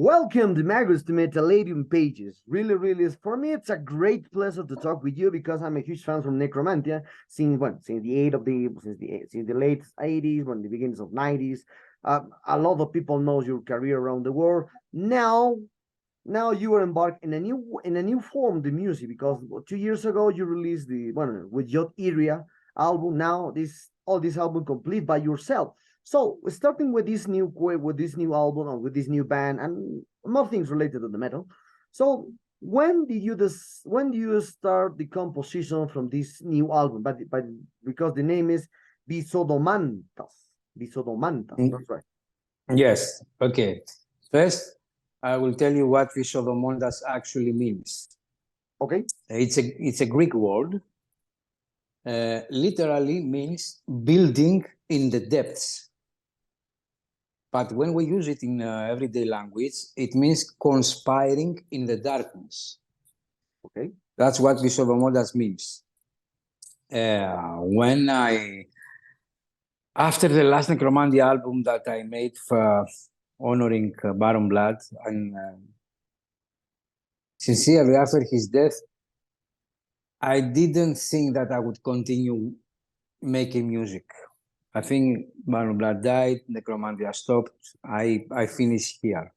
Welcome to Magus to Metalladium Pages. Really, really, for me, it's a great pleasure to talk with you because I'm a huge fan from Necromantia since the late 80s, the beginnings of 90s. A lot of people know your career around the world. Now you are embarked in a new form, the music, because 2 years ago you released with your area album. Now all this album complete by yourself. So starting with this new album and with this new band and more things related to the metal. So when do you start the composition from this new album? But because the name is Bisodomantas. That's right. Yes. Okay. First, I will tell you what Bisodomantas actually means. Okay. It's a Greek word. Literally means building in the depths. But when we use it in everyday language, it means conspiring in the darkness. Okay. That's what Bisodomantas means. After the last Necromantia album that I made for honoring Baron Blood, and sincerely after his death, I didn't think that I would continue making music. I think Baron Blood died, Necromantia stopped, I finished here.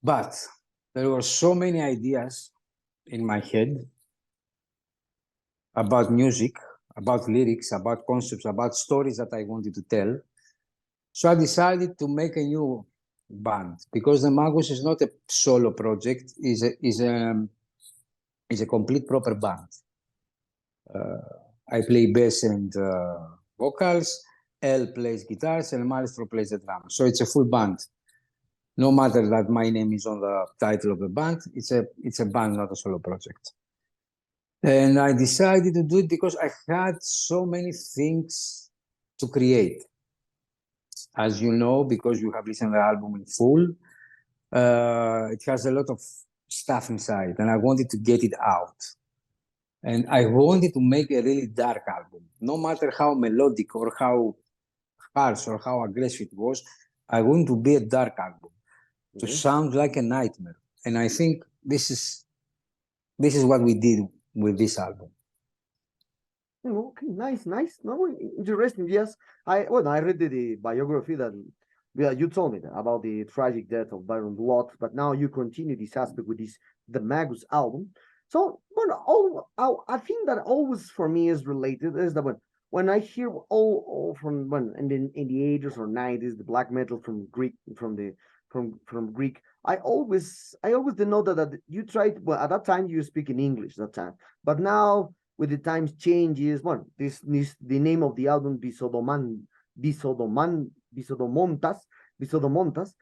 But there were so many ideas in my head about music, about lyrics, about concepts, about stories that I wanted to tell. So I decided to make a new band because the Magus is not a solo project, is a complete proper band. I play bass and vocals, El plays guitars, and Maestro plays the drums. So it's a full band. No matter that my name is on the title of the band, it's a band, not a solo project. And I decided to do it because I had so many things to create. As you know, because you have listened to the album in full, it has a lot of stuff inside, and I wanted to get it out. And I wanted to make a really dark album. No matter how melodic or how harsh or how aggressive it was, I wanted to be a dark album, to sound like a nightmare. And I think this is what we did with this album. Okay, nice. No, interesting. Yes, I read the biography that you told me about the tragic death of Baron Blood, but now you continue this aspect with the Magus album. So, I think that always for me is related is that when I hear all from in the 80s or 90s the black metal from Greek from Greek, I always denote that you tried. Well, at that time you speak in English that time, but now with the times changes, the name of the album Bisodomontas.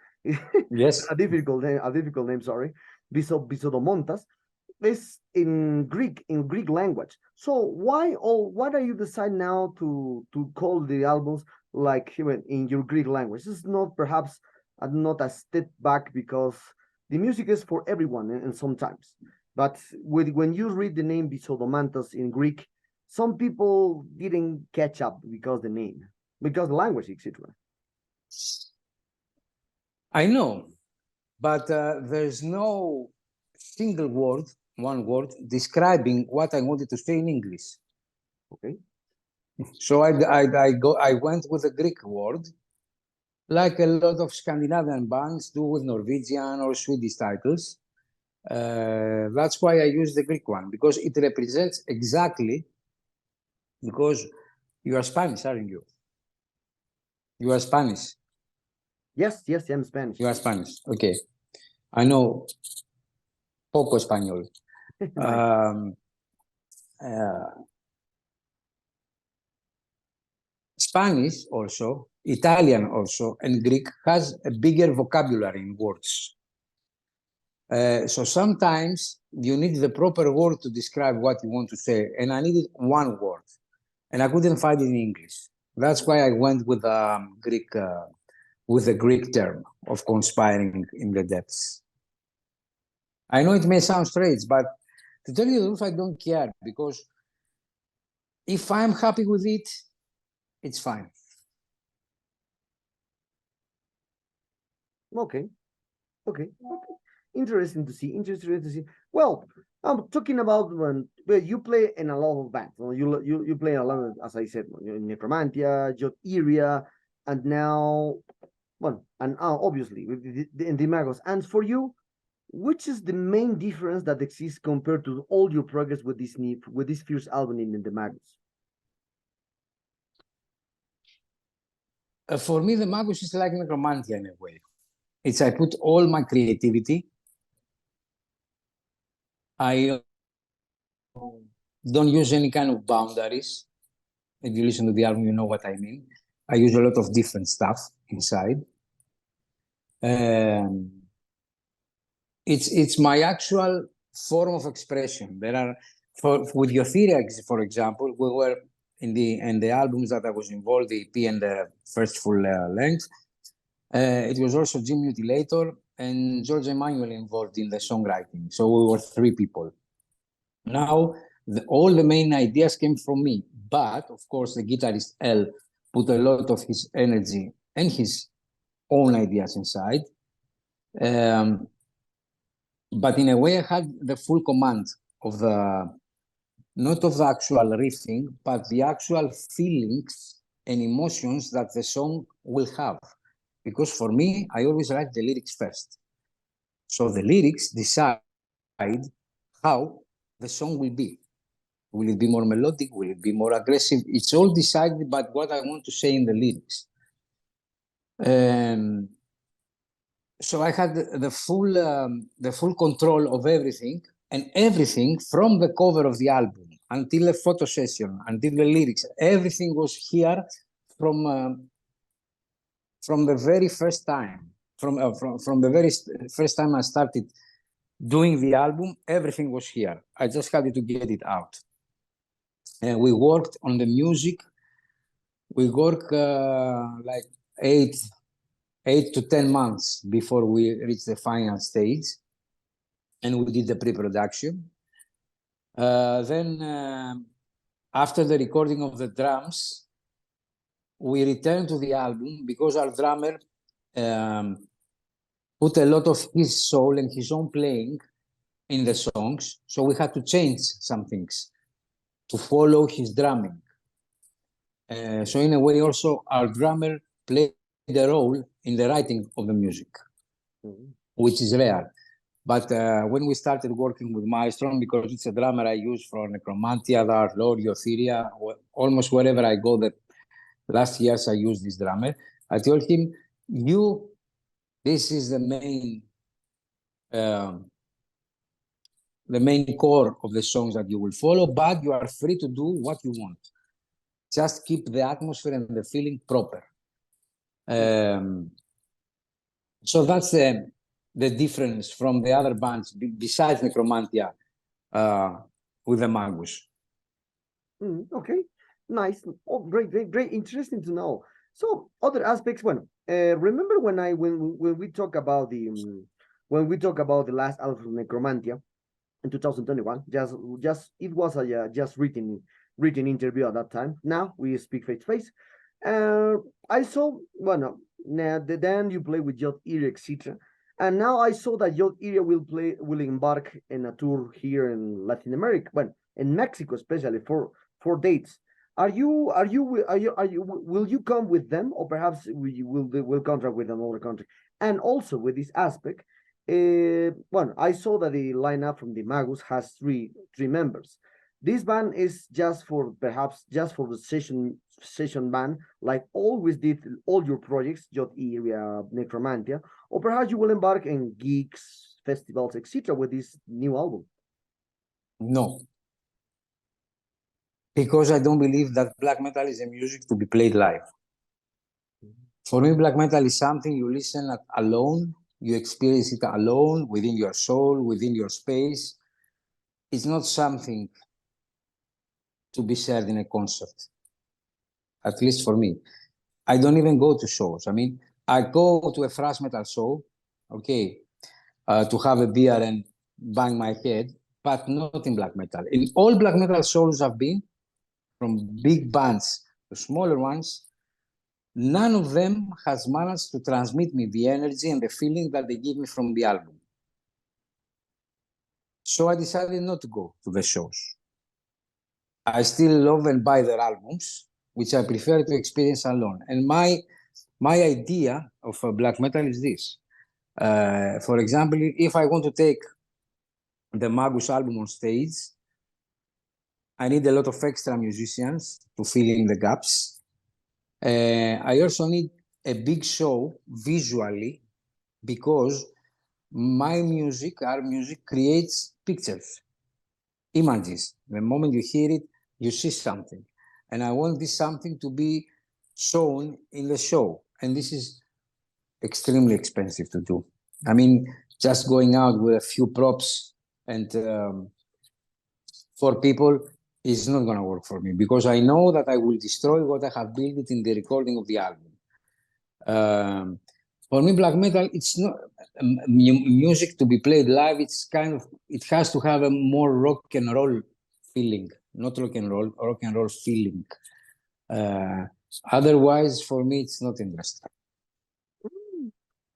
Yes, a difficult name. Sorry, Bisodomontas is in Greek language. So why do you decide now to call the albums like in your Greek language? This is not perhaps not a step back because the music is for everyone and sometimes. But when you read the name Bisodomantas in Greek, some people didn't catch up because the language, etc. I know, but there's no single one word describing what I wanted to say in English. Okay. So I went with a Greek word, like a lot of Scandinavian bands do with Norwegian or Swedish titles. That's why I use the Greek one, because it represents exactly, because you are Spanish, aren't you? You are Spanish. Yes, I'm Spanish. You are Spanish, okay. I know poco español. Spanish also, Italian also, and Greek has a bigger vocabulary in words. So sometimes you need the proper word to describe what you want to say, and I needed one word, and I couldn't find it in English. That's why I went with Greek, with the Greek term of conspiring in the depths. I know it may sound strange, but to tell you the truth, I don't care, because if I'm happy with it, it's fine. Okay. Okay. Okay. Interesting to see. Interesting to see. Well, I'm talking about when you play in a lot of bands. You play a lot, as I said, in Necromantia, Jot Area, and now, well, and obviously in the Magus. And for you, which is the main difference that exists compared to all your progress with this first album in the Magus? For me, the Magus is like Necromantia in a way. It's I put all my creativity. I don't use any kind of boundaries. If you listen to the album, you know what I mean. I use a lot of different stuff inside. It's my actual form of expression. There are with Euphoria, for example, we were in the albums that I was involved, the EP and the first full length. It was also Jim Mutilator and George Emmanuel involved in the songwriting. So we were 3 people. Now, all the main ideas came from me, but of course the guitarist L put a lot of his energy and his own ideas inside. But in a way, I had the full command of not of the actual riffing, but the actual feelings and emotions that the song will have. Because for me, I always write the lyrics first. So the lyrics decide how the song will be. Will it be more melodic? Will it be more aggressive? It's all decided by what I want to say in the lyrics. So I had the full control of everything, and everything from the cover of the album until the photo session, until the lyrics, everything was here from the very first time. From the very first time I started doing the album, everything was here. I just had to get it out. And we worked on the music. We worked like 8 to 10 months before we reached the final stage, and we did the pre-production. Then after the recording of the drums, we returned to the album because our drummer put a lot of his soul and his own playing in the songs, so we had to change some things to follow his drumming. So in a way also our drummer played a role in the writing of the music, which is rare. But when we started working with Maestro, because it's a drummer I use for Necromantia, Dark Lord, Euphoria, almost wherever I go, the last years I used this drummer, I told him, this is the main core of the songs that you will follow, but you are free to do what you want. Just keep the atmosphere and the feeling proper. So that's the difference from the other bands besides Necromantia with the Magus. Okay, nice. Oh, great. Interesting to know. So other aspects. Well, remember when we talk about the last album from Necromantia in 2021? Just it was a just written interview at that time. Now we speak face to face. I saw then you play with Jot Area, etc. And now I saw that Jot Area will embark in a tour here in Latin America, well, in Mexico especially for 4 dates. Will you come with them, or perhaps will contract with another country? And also with this aspect, I saw that the lineup from the Magus has three members. This band is just for the session band, like always did all your projects, Jot Area, Necromantia, or perhaps you will embark in gigs, festivals, etc. with this new album. No, because I don't believe that black metal is a music to be played live. For me, black metal is something you listen at alone, you experience it alone, within your soul, within your space. It's not something to be shared in a concert, at least for me. I don't even go to shows. I mean, I go to a thrash metal show, okay, to have a beer and bang my head, but not in black metal. In all black metal shows I've been, from big bands to smaller ones, none of them has managed to transmit me the energy and the feeling that they give me from the album. So I decided not to go to the shows. I still love and buy their albums, which I prefer to experience alone. And my idea of black metal is this. For example, if I want to take the Magus album on stage, I need a lot of extra musicians to fill in the gaps. I also need a big show visually because my music, our music, creates pictures, images. The moment you hear it, you see something. And I want this something to be shown in the show. And this is extremely expensive to do. I mean, just going out with a few props and for people is not going to work for me because I know that I will destroy what I have built in the recording of the album. For me, black metal, it's not music to be played live. It's kind of, it has to have a more rock and roll feeling, not rock and roll feeling. Otherwise, for me, it's not interesting.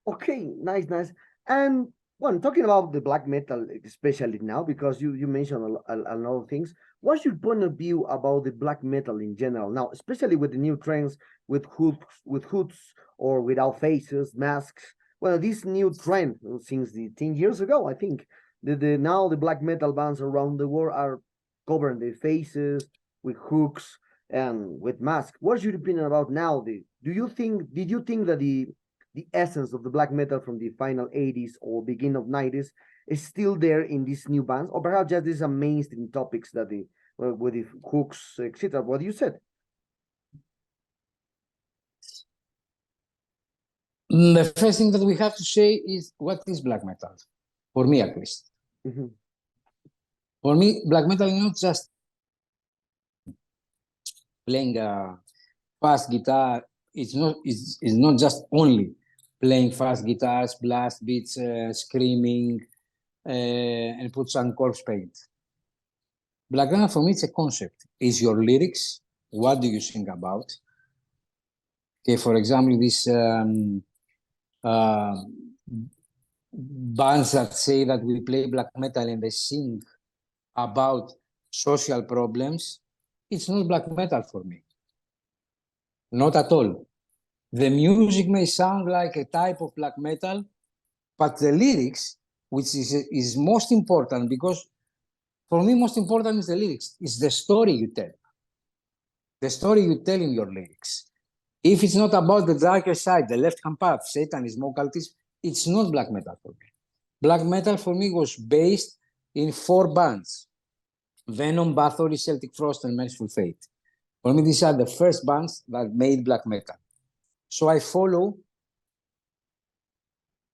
Okay, nice. And well, talking about the black metal, especially now, because you mentioned a lot of things. What's your point of view about the black metal in general now, especially with the new trends, with hoods or without faces, masks? Well, this new trend since the 10 years ago, I think, now the black metal bands around the world are covering their faces with hooks and with masks. What's your opinion about now? Did you think that the essence of the black metal from the final 80s or beginning of 90s is still there in these new bands, or perhaps just these are mainstream topics that with the hooks, etc.? What you said. The first thing that we have to say is what is black metal, for me at least. Mm-hmm. For me, black metal is not just playing a fast guitar. It's not just only playing fast guitars, blast beats, screaming, and put some corpse paint. Black metal for me, it's a concept. It's your lyrics. What do you sing about? Okay, for example, this bands that say that we play black metal and they sing about social problems, it's not black metal for me. Not at all. The music may sound like a type of black metal, but the lyrics, which is most important, because for me, most important is the lyrics, is the story you tell. The story you tell in your lyrics. If it's not about the darker side, the left-hand path, Satanism, occultism, it's not black metal for me. Black metal for me was based in 4 bands: Venom, Bathory, Celtic Frost, and Merciful Fate. For me, these are the first bands that made black metal. So I follow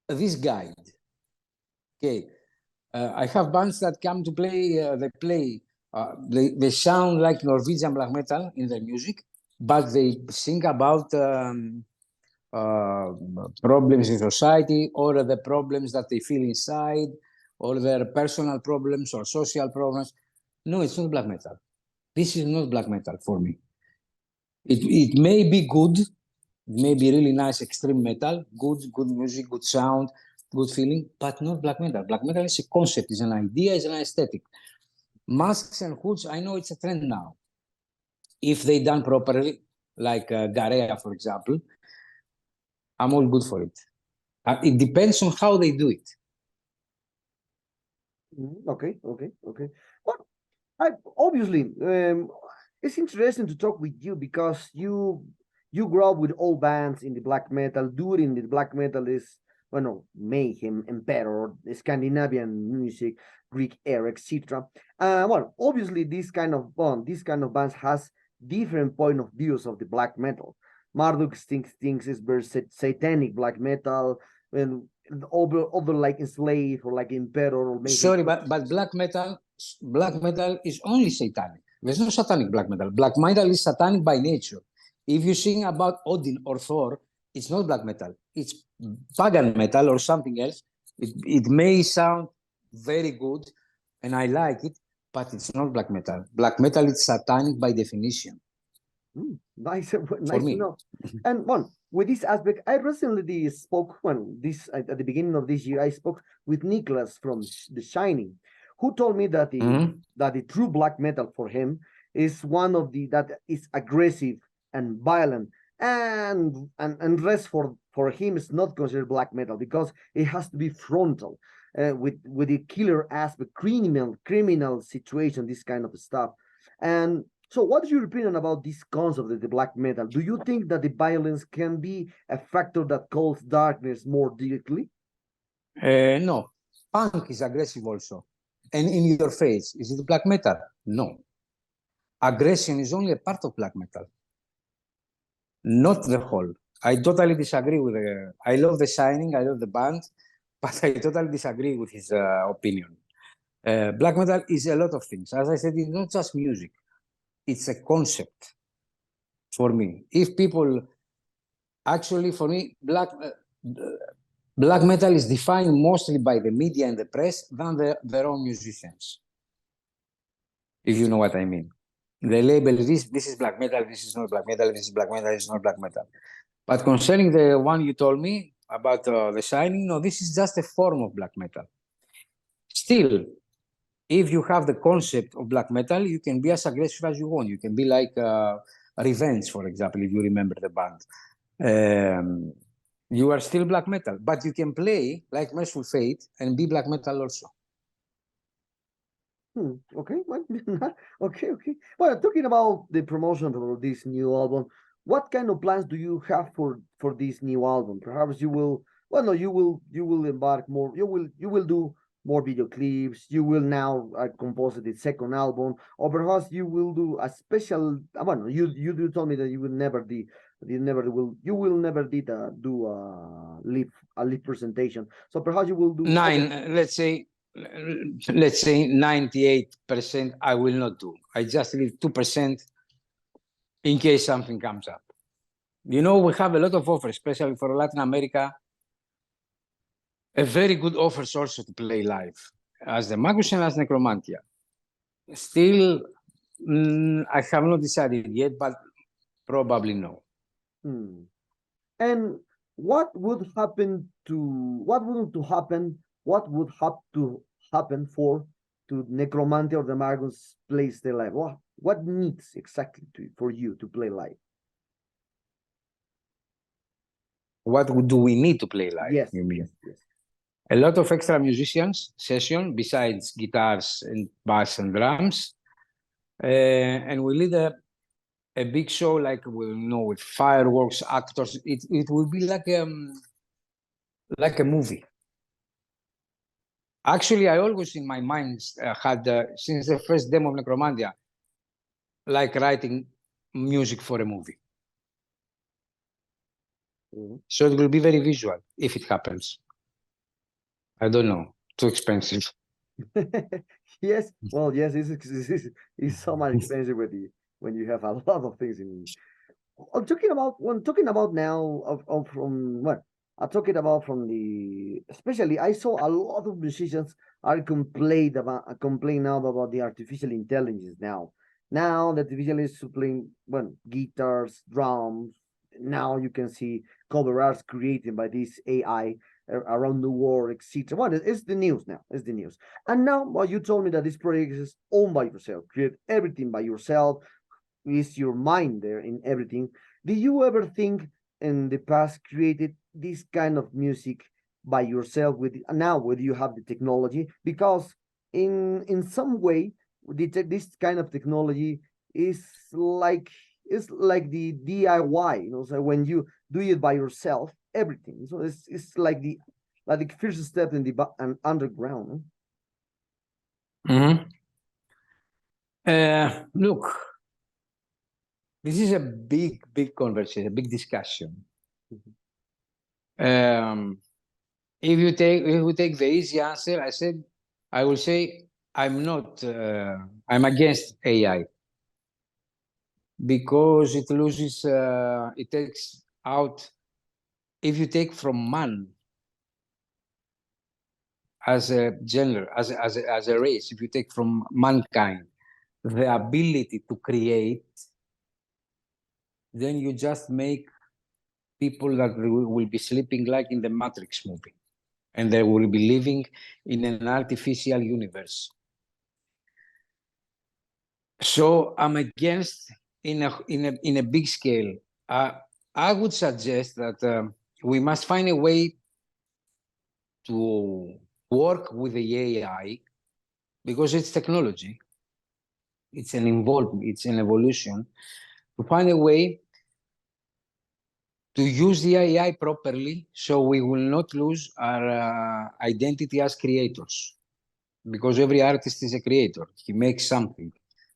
this guide. Okay, I have bands that come to play. They sound like Norwegian black metal in their music, but they sing about problems in society, or the problems that they feel inside, or their personal problems or social problems. No, it's not black metal. This is not black metal for me. It may be good, it may be really nice extreme metal, good music, good sound, good feeling, but not black metal. Black metal is a concept, is an idea, is an aesthetic. Masks and hoods, I know it's a trend now. If they done properly, like Garea, for example, I'm all good for it. It depends on how they do it. Okay. Well, obviously, it's interesting to talk with you because you grew up with all bands in the black metal. During the black metal is, well, no, Mayhem, Emperor, Scandinavian music, Greek era, etc. Well, obviously, this kind of bands has different point of views of the black metal. Marduk thinks it's very satanic black metal, and other like Enslaved or like Emperor or maybe. Sorry, but black metal is only satanic. There's no satanic black metal. Black metal is satanic by nature. If you sing about Odin or Thor, it's not black metal. It's pagan metal or something else. It may sound very good, and I like it, but it's not black metal. Black metal is satanic by definition. Nice, for nice to me. know. And one with this aspect, I recently spoke this at the beginning of this year. I spoke with Nicholas from The Shining, who told me that the true black metal for him is one of the that is aggressive and violent, and rest for him is not considered black metal because it has to be frontal, with the killer aspect, criminal situation, this kind of stuff. And so, what is your opinion about this concept of the black metal? Do you think that the violence can be a factor that calls darkness more directly? No, punk is aggressive also, and in your face. Is it black metal? No, aggression is only a part of black metal, not the whole. I totally disagree with. I love The Shining, I love the band, but I totally disagree with his opinion. Black metal is a lot of things. As I said, it's not just music; it's a concept. For me, if people actually, for me, black metal is defined mostly by the media and the press than their own musicians, if you know what I mean. The label this is black metal, this is not black metal, this is black metal, this is not black metal. But concerning the one you told me about The Shining, no, this is just a form of black metal. Still, if you have the concept of black metal, you can be as aggressive as you want. You can be like Revenge, for example, if you remember the band. You are still black metal, but you can play like Merciful Fate and be black metal also. Okay, well, okay. Well, talking about the promotion of this new album, what kind of plans do you have for this new album? Perhaps you will, well, no, you will embark more. You will do more video clips. You will now compose the second album, or perhaps you will do a special. Well, you told me that you will never you will never do a live presentation. So perhaps you will do let's say 98% I will not do. I just leave 2% in case something comes up. You know, we have a lot of offers, especially for Latin America. A very good offers also to play live, as the Magus and as Necromantia. Still, I have not decided yet, but probably no. And what would happen to what would have to happen for to Necromantia or the Magus plays the live? What needs exactly for you to play live? What do we need to play live? Yes, you mean? Yes. A lot of extra musicians session besides guitars and bass and drums, and we lead a big show like with fireworks, actors. It will be like a movie. Actually, I always in my mind had since the first demo of Necromantia, like writing music for a movie. So it will be very visual if it happens. I don't know, too expensive. Yes, well, yes, it's so much expensive when you have a lot of things in. I'm talking about now from what I'm talking about from the especially I saw a lot of musicians are complain now about the artificial intelligence now. Now the artificial is playing guitars, drums. Now you can see cover arts created by this AI around the world, etc. Well, it's the news now. It's the news. And now, you told me that this project is owned by yourself, create everything by yourself. Is your mind there in everything? Do you ever think in the past created this kind of music by yourself with now whether you have the technology? Because in some way, this kind of technology is like the DIY, so when you do it by yourself, everything. So it's like the first step in the underground. Look, this is a big conversation, a big discussion. If we take the easy answer, I will say I'm not. I'm against AI because it loses. It takes out. If you take from man as a gender, as a race, if you take from mankind the ability to create, then you just make people that will be sleeping like in the Matrix movie, and they will be living in an artificial universe. So I'm against in a big scale. I would suggest that we must find a way to work with the AI, because it's technology. It's an evolution, to find a way to use the AI properly, so we will not lose our identity as creators. Because every artist is a creator. He makes something.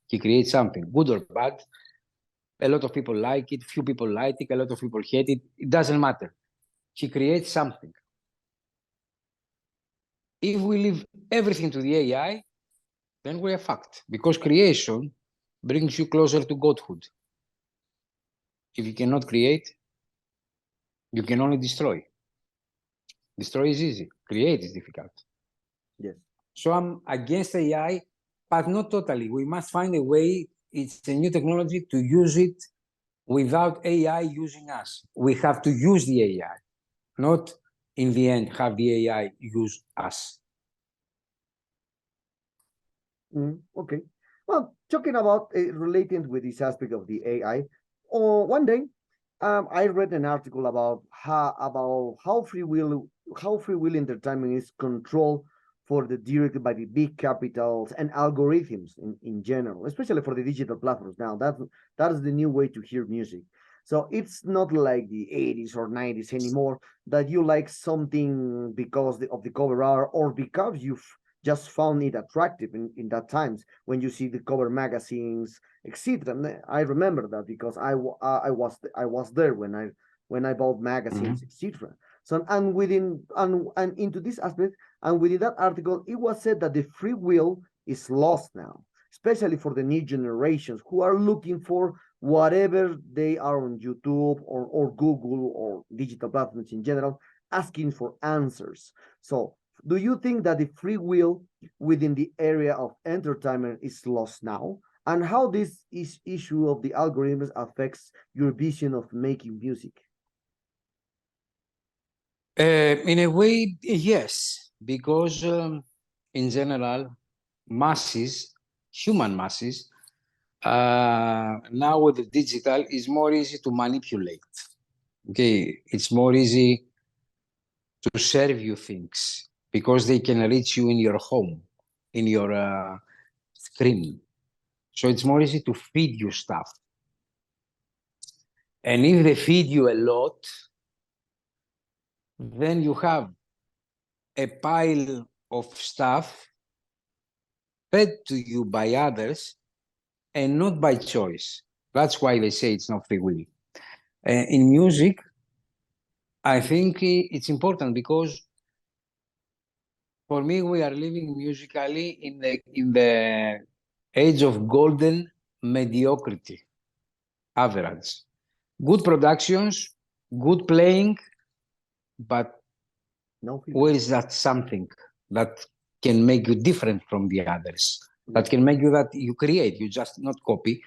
He creates something, good or bad. A lot of people like it, few people like it, a lot of people hate it. It doesn't matter. He creates something. If we leave everything to the AI, then we are fucked, because creation brings you closer to godhood. If you cannot create, you can only destroy. Destroy is easy. Create is difficult. Yes. So I'm against AI, but not totally. We must find a way. It's a new technology, to use it without AI using us. We have to use the AI, not in the end have the AI use us. Okay. Well, talking about relating with this aspect of the AI, one day, I read an article about how free will entertainment is controlled for the directed by the big capitals and algorithms in general, especially for the digital platforms. Now that is the new way to hear music. So it's not like the 80s or 90s anymore, that you like something because of the cover art, or because you've just found it attractive in that times when you see the cover magazines, etc. I remember that because I was there when I bought magazines, etc. So and into this aspect, and within that article, it was said that the free will is lost now, especially for the new generations who are looking for whatever they are on YouTube or Google or digital platforms in general, asking for answers. So do you think that the free will within the area of entertainment is lost now? And how this issue of the algorithms affects your vision of making music? In a way, yes, because in general, human masses, now with the digital, is more easy to manipulate. Okay, it's more easy to serve you things, because they can reach you in your home, in your screen. So it's more easy to feed you stuff. And if they feed you a lot, then you have a pile of stuff fed to you by others and not by choice. That's why they say it's not free will. In music, I think it's important, because for me, we are living musically in the age of golden mediocrity, average. Good productions, good playing, but No where is that something that can make you different from the others? That can make you that you create, you just not copy.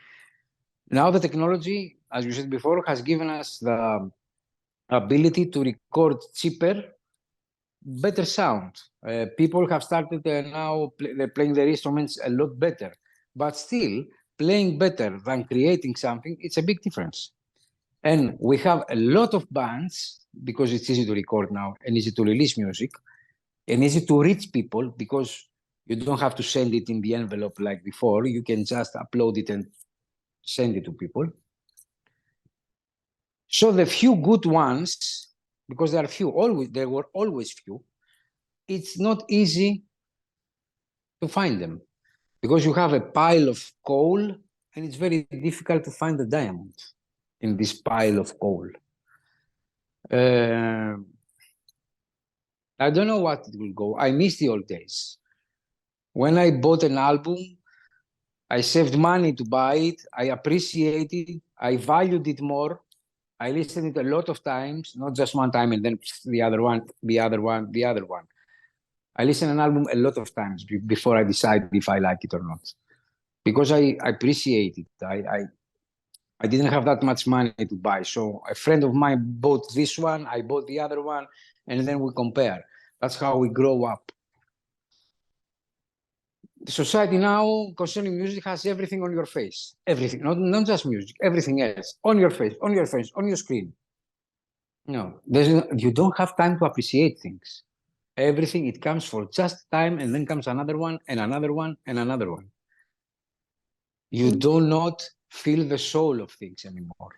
Now the technology, as you said before, has given us the ability to record cheaper, better sound. People have started now they're playing their instruments a lot better, but still playing better than creating something, it's a big difference. And we have a lot of bands, because it's easy to record now and easy to release music and easy to reach people, because you don't have to send it in the envelope like before. You can just upload it and send it to people. So the few good ones, because there were always few, it's not easy to find them, because you have a pile of coal and it's very difficult to find the diamond in this pile of coal. I don't know what it will go. I miss the old days. When I bought an album, I saved money to buy it. I appreciated it. I valued it more. I listened it a lot of times, not just one time and then the other one, the other one, the other one. I listen an album a lot of times before I decide if I like it or not, because I appreciate it. I didn't have that much money to buy. So a friend of mine bought this one, I bought the other one, and then we compare. That's how we grow up. The society now concerning music has everything on your face. Everything, not just music, everything else. On your face, on your face, on your screen. No, you don't have time to appreciate things. Everything, it comes for just time, and then comes another one, and another one, and another one. You do not feel the soul of things anymore.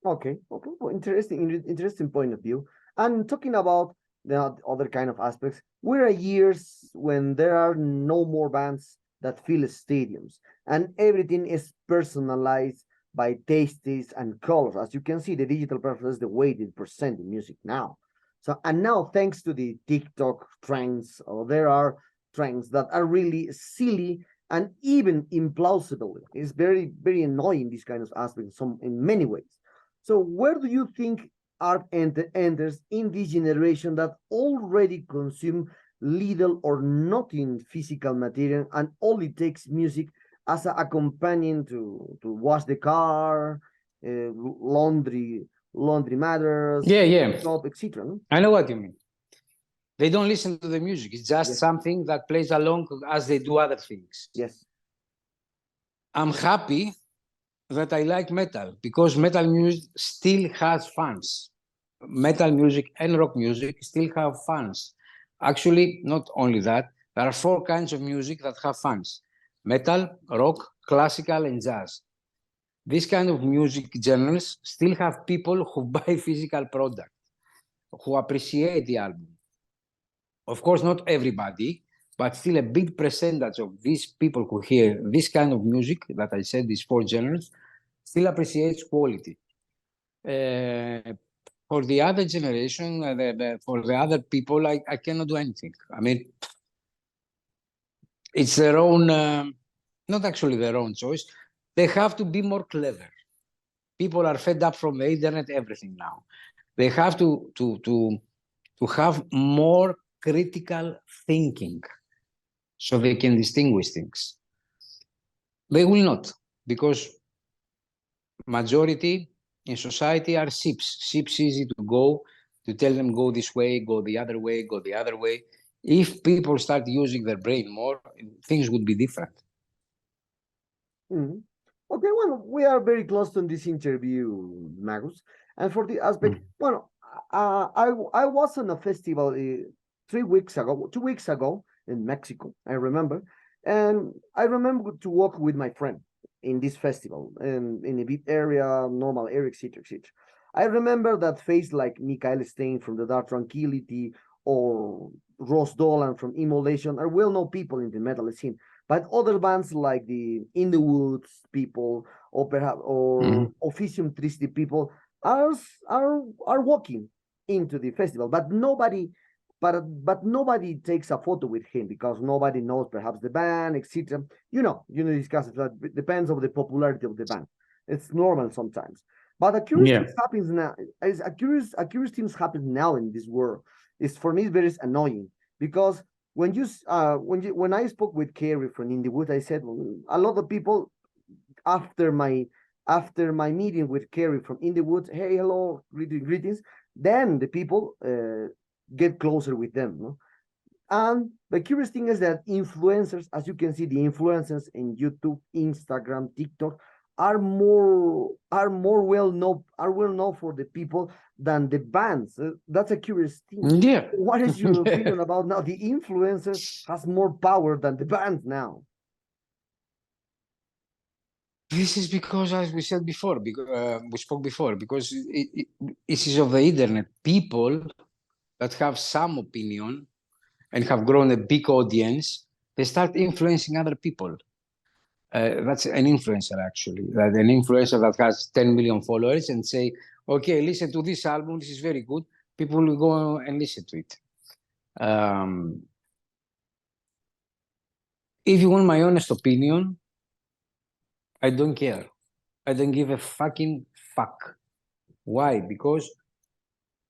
Okay, okay, well, interesting point of view. And talking about the other kind of aspects, we're at years when there are no more bands that fill stadiums, and everything is personalized by tastes and colors. As you can see, the digital preference, the way they present the music now. So, and now thanks to the TikTok trends, there are trends that are really silly and even implausible. It's very, very annoying, these kind of aspects, in many ways. So where do you think art enters in this generation that already consume little or nothing physical material and only takes music as a companion to wash the car, laundry matters, Yeah. job, etc. I know what you mean. They don't listen to the music. It's just something that plays along as they do other things. Yes. I'm happy that I like metal because metal music still has fans. Metal music and rock music still have fans. Actually, not only that, there are 4 kinds of music that have fans: metal, rock, classical, and jazz. These kind of music genres still have people who buy physical product, who appreciate the album. Of course, not everybody, but still a big percentage of these people who hear this kind of music that I said, these 4 genres, still appreciates quality. For the other generation, for the other people, I cannot do anything. I mean, it's their own, not actually their own choice. They have to be more clever. People are fed up from the internet, everything now. They have to have more critical thinking so they can distinguish things. They will not, because majority in society are sheeps. Sheeps easy to go, to tell them go this way, go the other way, go the other way. If people start using their brain more, things would be different. Mm-hmm. Okay, well, we are very close to this interview, Magus. And for the aspect, well, I was on a festival 2 weeks ago in Mexico, I remember. And I remember to walk with my friend in this festival and in a big area, normal area, etc., etc. I remember that face like Mikael Stein from The Dark Tranquility or Ross Dolan from Immolation are well-known people in the metal scene. But other bands like the In the Woods people or perhaps Officium Triste people are walking into the festival, but nobody takes a photo with him because nobody knows perhaps the band, etc. Discuss it. That depends on the popularity of the band. It's normal sometimes. But a curious thing happens now. Is a curious things happen now in this world. Is for me very annoying because when I spoke with Carrie from In the Wood, I said, well, a lot of people after my meeting with Carrie from In the Woods, hey, hello, greetings. Then the people get closer with them. No? And the curious thing is that influencers, as you can see, the influencers in YouTube, Instagram, TikTok, are well known for the people than the bands. That's a curious thing. Yeah. What is your opinion about now? The influencer has more power than the band now. This is because, as we said before, we spoke before, because it is of the internet. People that have some opinion and have grown a big audience, they start influencing other people. That's an influencer, actually. An influencer that has 10 million followers and say, okay, listen to this album, this is very good. People will go and listen to it. If you want my honest opinion, I don't care. I don't give a fucking fuck. Why? Because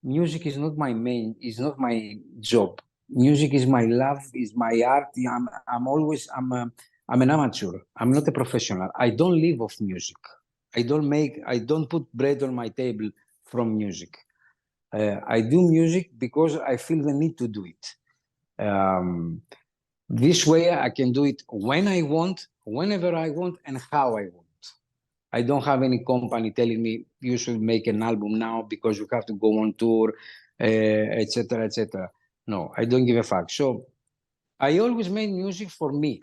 music is not not my job. Music is my love, is my art. I'm an amateur. I'm not a professional. I don't live off music. I don't put bread on my table from music. I do music because I feel the need to do it. This way I can do it when I want, whenever I want, and how I want. I don't have any company telling me you should make an album now because you have to go on tour, etc., etc. No, I don't give a fuck. So I always made music for me.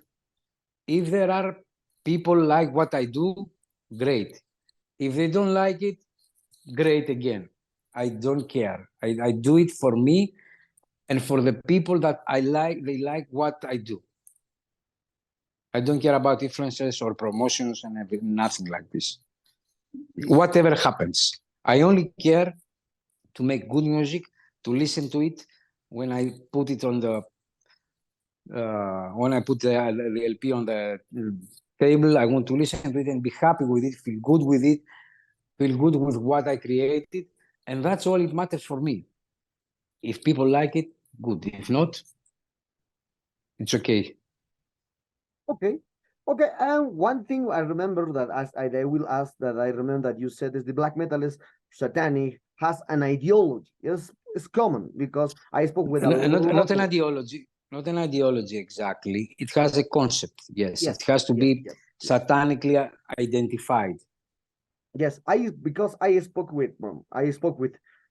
If there are people like what I do, great. If they don't like it, great again. I don't care. I do it for me and for the people that I like. They like what I do. I don't care about influencers or promotions and everything, nothing like this. Whatever happens, I only care to make good music, to listen to it. When I put it on the when I put the LP on the table, I want to listen to it and be happy with it, feel good with it, feel good with what I created, and that's all it matters for me. If people like it, good. If not, it's okay. Okay. Okay, and one thing I remember that I will ask that I remember that you said is the black metal is satanic, has an ideology. It's common because I spoke with a Not an lot. ideology, not an ideology exactly. It has a concept. Yes, Yes, it has to yes, be yes, yes. satanically identified. Yes, because I spoke with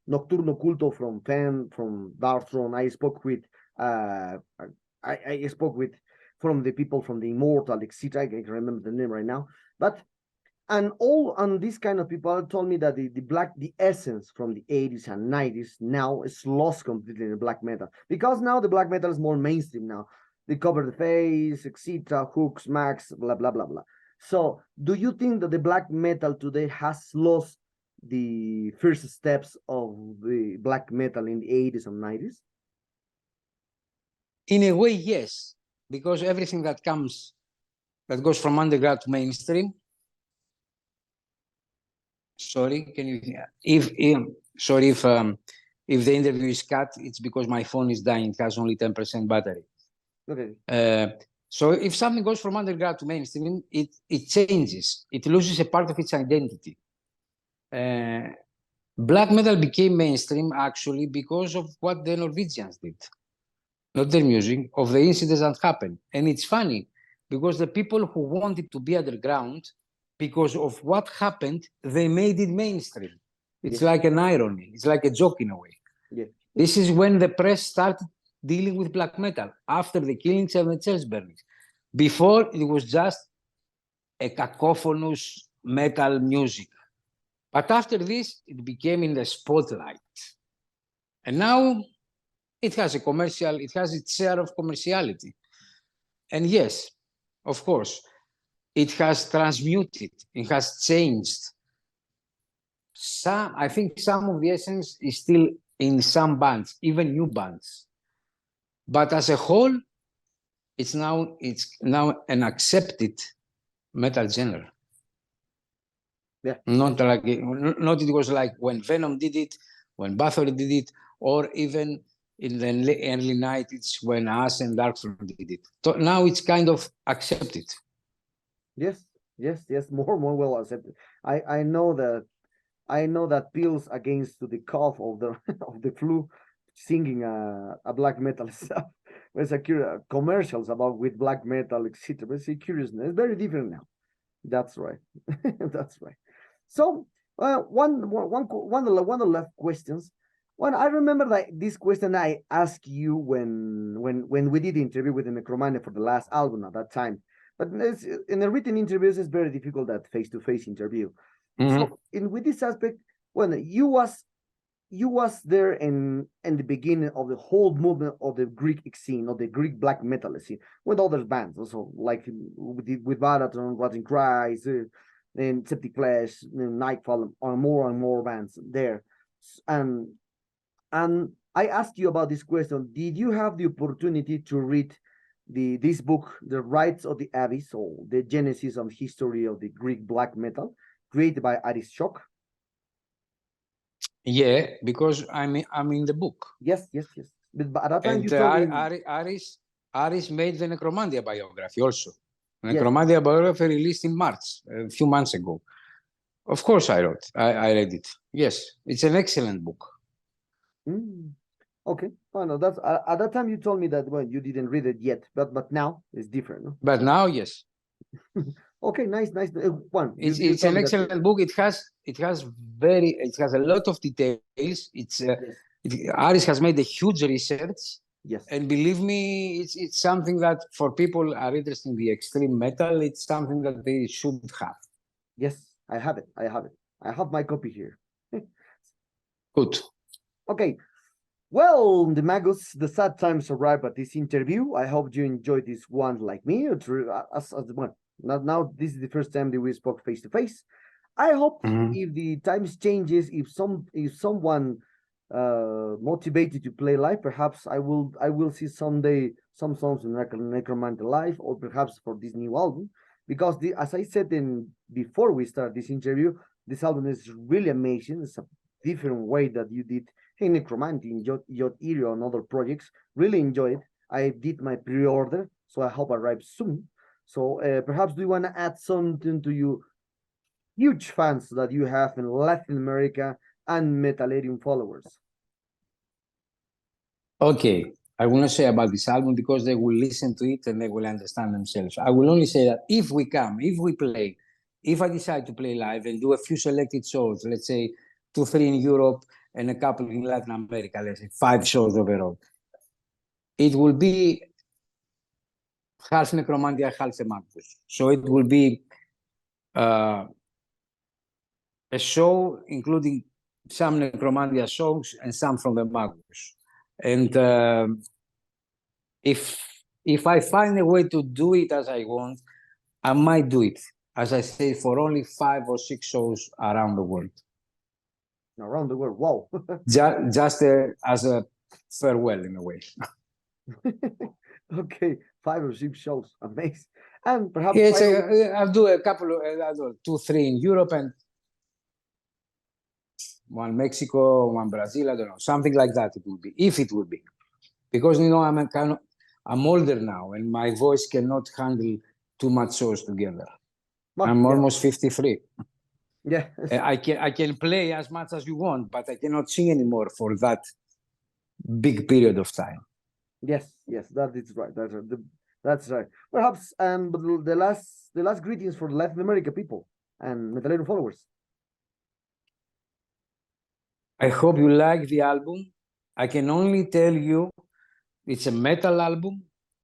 Nocturno Culto from Fan, from Darkthrone. I spoke with I spoke with from the people from the Immortal, etc. I can't remember the name right now. But and these kind of people told me that the essence from the 80s and 90s now is lost completely in the black metal. Because now the black metal is more mainstream now. They cover the face, etc., hooks, max, blah blah blah blah. So, do you think that the black metal today has lost the first steps of the black metal in the 80s and 90s? In a way, yes, because everything that goes from underground to mainstream. Sorry, can you hear? If the interview is cut, it's because my phone is dying. It has only 10% battery. Okay. So if something goes from underground to mainstream, it changes. It loses a part of its identity. Black metal became mainstream actually because of what the Norwegians did, not their music, of the incidents that happened. And it's funny because the people who wanted to be underground, because of what happened, they made it mainstream. It's like an irony. It's like a joke in a way. Yeah. This is when the press started dealing with black metal, after the killings and the church burnings. Before, it was just a cacophonous metal music. But after this, it became in the spotlight. And now it has its share of commerciality. And yes, of course, it has transmuted, it has changed. I think some of the essence is still in some bands, even new bands. But as a whole, it's now an accepted metal genre. Yeah. Not it was like when Venom did it, when Bathory did it, or even in the early 90s when Us and Darkthrone did it. So now it's kind of accepted. Yes, more well accepted. I know that pills against the cough of the of the flu, singing a black metal stuff. There's commercials about with black metal, etc. But it's a curiousness. It's very different now. That's right. That's right. So one of the last questions. Well, I remember that this question I asked you when we did the interview with the Necromania for the last album at that time. But in the written interviews, it's very difficult that face-to-face interview. So with this aspect, when you was there in the beginning of the whole movement of the Greek scene, of the Greek black metal scene, with other bands also, like with Marathon, Rotting Christ, and Septic Flesh, Nightfall, and more bands there. And I asked you about this question. Did you have the opportunity to read this book, The Rites of the Abyss, or the Genesis and History of the Greek Black Metal, created by Arishok? Yeah, because I'm in the book. Yes. But at that time you told me Aris made the Necromantia biography also. Necromantia biography released in March, a few months ago. Of course, I read it. Yes, it's an excellent book. Okay. Oh no, that's at that time you told me that you didn't read it yet, but now it's different, no? But now, yes. Okay, nice. It's an excellent book. It has a lot of details. Aris has made a huge research. Yes. And believe me, it's something that for people are interested in the extreme metal, it's something that they should have. Yes, I have it. I have my copy here. Good. Okay. Well, the Magus, the sad times arrive at this interview. I hope you enjoyed this one like me. As one. Now this is the first time that we spoke face to face. I hope if the times changes, if someone motivated to play live, perhaps I will see someday some songs in Necromantic live, or perhaps for this new album, because as I said before we start this interview, this album is really amazing. It's a different way that you did in Necromantic, in your area and other projects. Really enjoy it. I did my pre-order, so I hope it arrives soon. So perhaps do you want to add something to you huge fans that you have in Latin America and Metallarium followers? Okay, I will not say about this album because they will listen to it and they will understand themselves. I will only say that if we play, if I decide to play live and do a few selected shows, let's say 2-3 in Europe and a couple in Latin America, let's say 5 shows overall, it will be half Necromantia, half a Magus. So it will be a show including some Necromantia songs and some from the Magus. And if I find a way to do it as I want, I might do it, as I say, for only 5 or 6 shows around the world. Around the world, wow. just as a farewell, in a way. Okay, 5 or 6 shows, amazing. And perhaps I'll do a couple of 2-3 in Europe and 1 Mexico, 1 Brazil, I don't know, something like that it will be, if it will be. Because, I'm older now and my voice cannot handle too much shows together. I'm almost 53. Yeah. I can play as much as you want, but I cannot sing anymore for that big period of time. Yes, that is right. That's right. Perhaps but the last greetings for Latin America people and Metallarium followers. I hope you like the album. I can only tell you it's a metal album.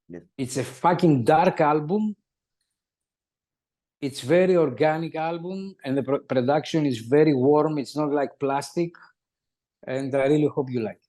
Yes. It's a fucking dark album. It's very organic album, and the production is very warm. It's not like plastic, and I really hope you like it.